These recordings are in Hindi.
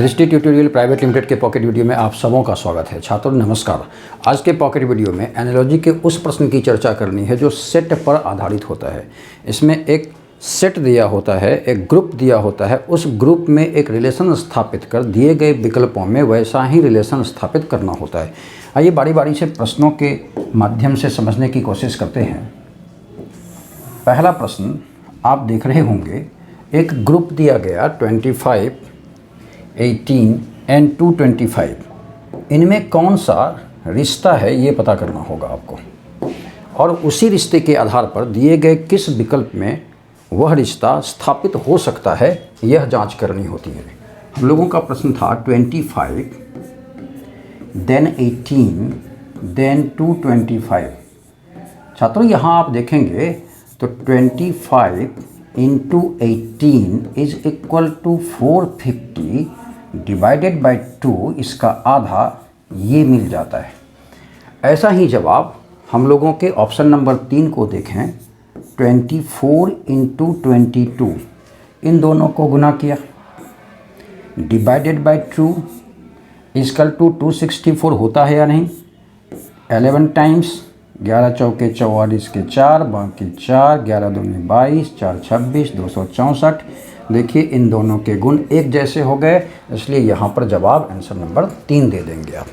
दृष्टि ट्यूटोरियल प्राइवेट लिमिटेड के पॉकेट वीडियो में आप सबों का स्वागत है। छात्रों नमस्कार। आज के पॉकेट वीडियो में एनालॉजी के उस प्रश्न की चर्चा करनी है जो सेट पर आधारित होता है। इसमें एक सेट दिया होता है, एक ग्रुप दिया होता है, उस ग्रुप में एक रिलेशन स्थापित कर दिए गए विकल्पों में वैसा ही रिलेशन स्थापित करना होता है। आइए बारी बारी से प्रश्नों के माध्यम से समझने की कोशिश करते हैं। पहला प्रश्न आप देख रहे होंगे, एक ग्रुप दिया गया 25, 18 एंड 225। इनमें कौन सा रिश्ता है ये पता करना होगा आपको, और उसी रिश्ते के आधार पर दिए गए किस विकल्प में वह रिश्ता स्थापित हो सकता है यह जांच करनी होती है। हम लोगों का प्रश्न था 25, देन 18, देन 225। छात्रों यहाँ आप देखेंगे तो 25 into 18 is equal to 450 divided by 2, इसका आधा ये मिल जाता है। ऐसा ही जवाब हम लोगों के ऑप्शन नंबर 3 को देखें, 24 इंटू 22, इन दोनों को गुना किया, डिवाइडेड बाई 2 इक्वल टू 264 होता है या नहीं। 11 टाइम्स, 11 चौके 44 के 4, बाकी 4, 11 दूनी 22, 4 26, 264। देखिए इन दोनों के गुण एक जैसे हो गए, इसलिए यहाँ पर जवाब आंसर नंबर 3 दे देंगे आप।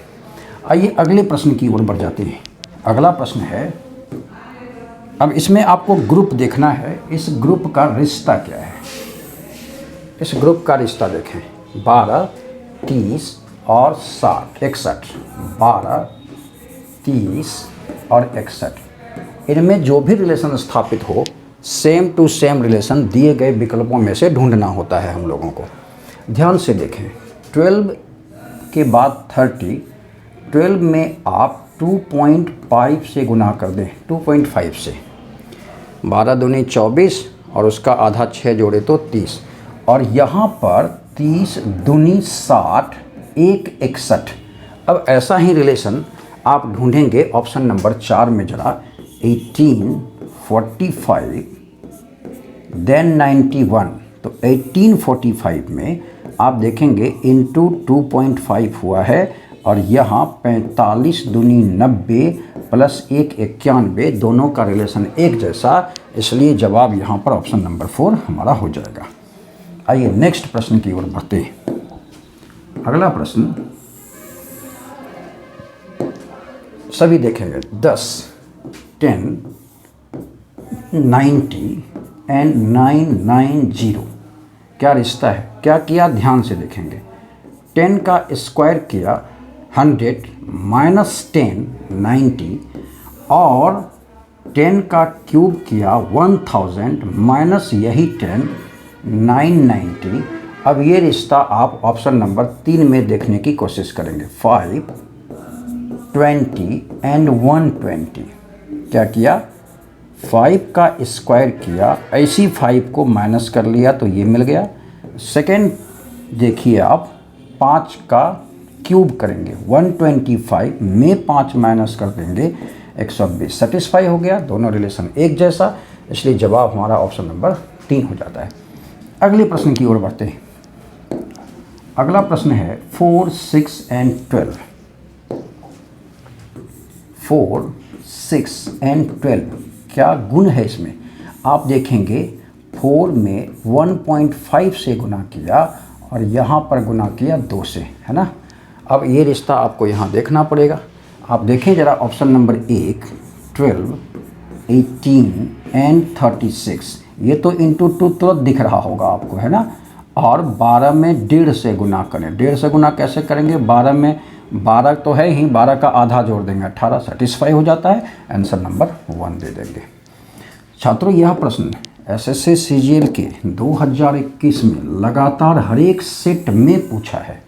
आइए अगले प्रश्न की ओर बढ़ जाते हैं। अगला प्रश्न है, अब इसमें आपको ग्रुप देखना है, इस ग्रुप का रिश्ता क्या है। इस ग्रुप का रिश्ता देखें, 12, 30 और 60, 61, 12, 30 और 61। इनमें जो भी रिलेशन स्थापित हो, सेम टू सेम रिलेशन दिए गए विकल्पों में से ढूंढना होता है हम लोगों को। ध्यान से देखें, 12 के बाद 30, 12 में आप 2.5 से गुना कर दें, 2.5 से, 12 दूनी 24 और उसका आधा 6 जोड़े तो 30, और यहाँ पर 30 दूनी 60, 1 61। अब ऐसा ही रिलेशन आप ढूंढेंगे ऑप्शन नंबर 4 में जरा, 18, 45, देन 91। तो 1845 में आप देखेंगे इंटू 2.5 हुआ है, और यहाँ 45 दूनी 90 प्लस 1 91, दोनों का रिलेशन एक जैसा, इसलिए जवाब यहाँ पर ऑप्शन नंबर 4 हमारा हो जाएगा। आइए नेक्स्ट प्रश्न की ओर बढ़ते हैं। अगला प्रश्न सभी देखेंगे, 10, 10, 90 एंड 990 क्या रिश्ता है, क्या किया, ध्यान से देखेंगे। 10 का स्क्वायर किया 100 माइनस 10 90, और 10 का क्यूब किया 1000 माइनस यही 10 990। अब ये रिश्ता आप ऑप्शन नंबर 3 में देखने की कोशिश करेंगे, 5, 20 एंड 120। क्या किया, 5 का स्क्वायर किया, ऐसी 5 को माइनस कर लिया तो ये मिल गया। सेकेंड देखिए आप, 5 का क्यूब करेंगे, 125 में 5 माइनस कर देंगे 120, सेटिस्फाई हो गया, दोनों रिलेशन एक जैसा, इसलिए जवाब हमारा ऑप्शन नंबर 3 हो जाता है। अगले प्रश्न की ओर बढ़ते हैं। अगला प्रश्न है 4, 6 एंड 12। 4, 6 एंड 12 क्या गुण है इसमें। आप देखेंगे 4 में 1.5 से गुना किया और यहाँ पर गुना किया 2 से, है ना। अब ये रिश्ता आपको यहाँ देखना पड़ेगा। आप देखें जरा ऑप्शन नंबर 1, 12, 18 एंड 36। ये तो इंटू 2 तुरंत दिख रहा होगा आपको, है ना। और 12 में 1.5 से गुना करें, 1.5 से गुना कैसे करेंगे, 12 में 12 तो है ही, 12 का आधा जोड़ देंगे 18, सेटिस्फाई हो जाता है, आंसर नंबर 1 दे देंगे। छात्रों यह प्रश्न एसएससी सीजीएल के 2021 में लगातार हर एक सेट में पूछा है।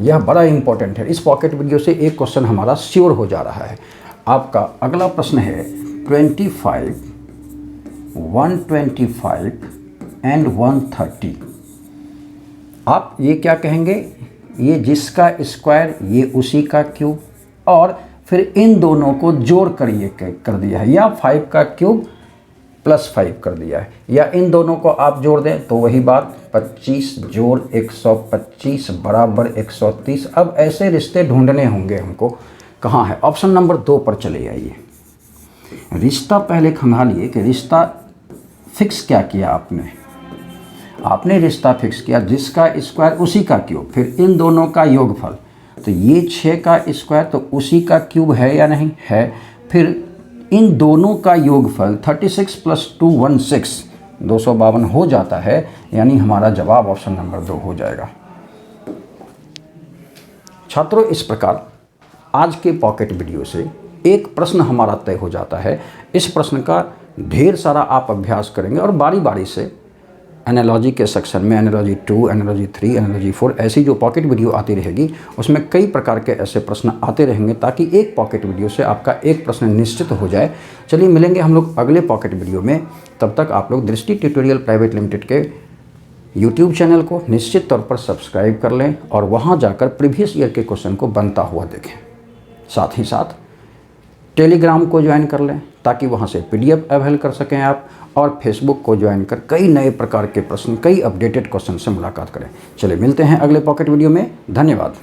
यह बड़ा इंपॉर्टेंट है। इस पॉकेट वीडियो से एक क्वेश्चन हमारा श्योर हो जा रहा है। आपका अगला प्रश्न है 25, 125 एंड 130। आप ये क्या कहेंगे, ये जिसका स्क्वायर ये उसी का क्यूब, और फिर इन दोनों को जोड़ कर ये कर दिया है, या 5 का क्यूब प्लस 5 कर दिया है, या इन दोनों को आप जोड़ दें तो वही बात 25 जोड़ 125 बराबर 130। अब ऐसे रिश्ते ढूंढने होंगे हमको, कहाँ है? ऑप्शन नंबर 2 पर चले आइए। रिश्ता पहले खंगालिए कि रिश्ता फिक्स क्या किया आपने रिश्ता फिक्स किया जिसका स्क्वायर उसी का क्यूब, फिर इन दोनों का योगफल, तो ये 6 का स्क्वायर तो उसी का क्यूब है या नहीं है, फिर इन दोनों का योगफल 36 + 2 16 252 हो जाता है, यानी हमारा जवाब ऑप्शन नंबर 2 हो जाएगा। छात्रों, इस प्रकार आज के पॉकेट वीडियो से एक प्रश्न हमारा तय हो जाता है। इस प्रश्न का ढेर सारा आप अभ्यास करेंगे और बारी बारी से एनालॉजी के सेक्शन में एनालॉजी 2, एनालॉजी 3, एनालॉजी 4 ऐसी जो पॉकेट वीडियो आती रहेगी उसमें कई प्रकार के ऐसे प्रश्न आते रहेंगे, ताकि एक पॉकेट वीडियो से आपका एक प्रश्न निश्चित हो जाए। चलिए मिलेंगे हम लोग अगले पॉकेट वीडियो में। तब तक आप लोग दृष्टि ट्यूटोरियल प्राइवेट लिमिटेड के यूट्यूब चैनल को निश्चित तौर पर सब्सक्राइब कर लें और वहाँ जाकर प्रीवियस ईयर के क्वेश्चन को बनता हुआ देखें। साथ ही साथ टेलीग्राम को ज्वाइन कर लें ताकि वहाँ से PDF अवेल कर सकें आप, और फेसबुक को ज्वाइन कर कई नए प्रकार के प्रश्न, कई अपडेटेड क्वेश्चन से मुलाकात करें। चलिए मिलते हैं अगले पॉकेट वीडियो में। धन्यवाद।